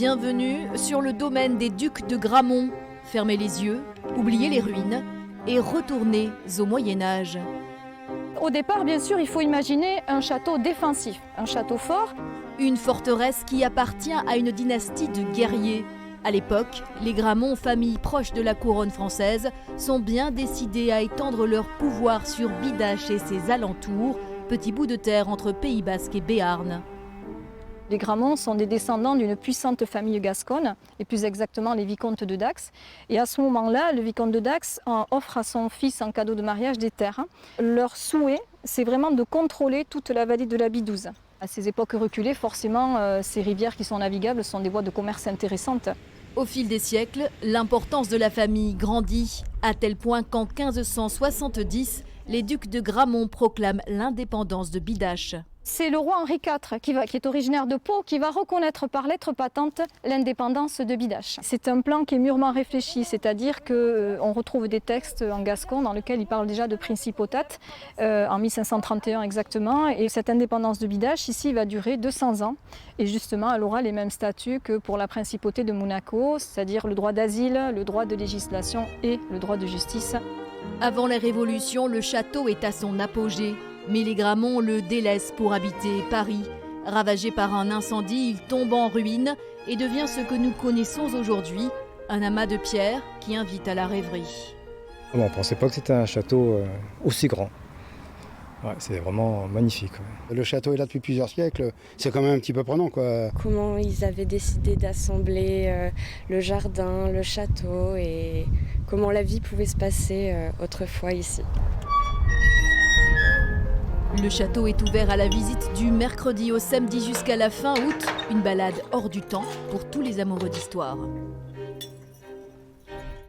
Bienvenue sur le domaine des ducs de Gramont. Fermez les yeux, oubliez les ruines et retournez au Moyen-Âge. Au départ, bien sûr, il faut imaginer un château défensif, un château fort. Une forteresse qui appartient à une dynastie de guerriers. À l'époque, les Gramont, famille proche de la couronne française, sont bien décidés à étendre leur pouvoir sur Bidache et ses alentours, petit bout de terre entre Pays Basque et Béarn. Les Gramont sont des descendants d'une puissante famille gasconne, et plus exactement les vicomtes de Dax. Et à ce moment-là, le vicomte de Dax offre à son fils en cadeau de mariage des terres. Leur souhait, c'est vraiment de contrôler toute la vallée de la Bidouze. À ces époques reculées, forcément, ces rivières qui sont navigables sont des voies de commerce intéressantes. Au fil des siècles, l'importance de la famille grandit, à tel point qu'en 1570, les ducs de Gramont proclament l'indépendance de Bidache. C'est le roi Henri IV, qui est originaire de Pau, qui va reconnaître par lettre patente l'indépendance de Bidache. C'est un plan qui est mûrement réfléchi, c'est-à-dire qu'on retrouve des textes en gascon dans lesquels il parle déjà de principautat, en 1531 exactement. Et cette indépendance de Bidache, ici, va durer 200 ans. Et justement, elle aura les mêmes statuts que pour la principauté de Monaco, c'est-à-dire le droit d'asile, le droit de législation et le droit de justice. Avant la Révolution, le château est à son apogée. Mais les Gramont le délaissent pour habiter Paris. Ravagé par un incendie, il tombe en ruine et devient ce que nous connaissons aujourd'hui, un amas de pierres qui invite à la rêverie. On ne pensait pas que c'était un château aussi grand. Ouais, c'est vraiment magnifique. Ouais. Le château est là depuis plusieurs siècles, c'est quand même un petit peu prenant, quoi. Comment ils avaient décidé d'assembler le jardin, le château et comment la vie pouvait se passer autrefois ici. Le château est ouvert à la visite du mercredi au samedi jusqu'à la fin août. Une balade hors du temps pour tous les amoureux d'histoire.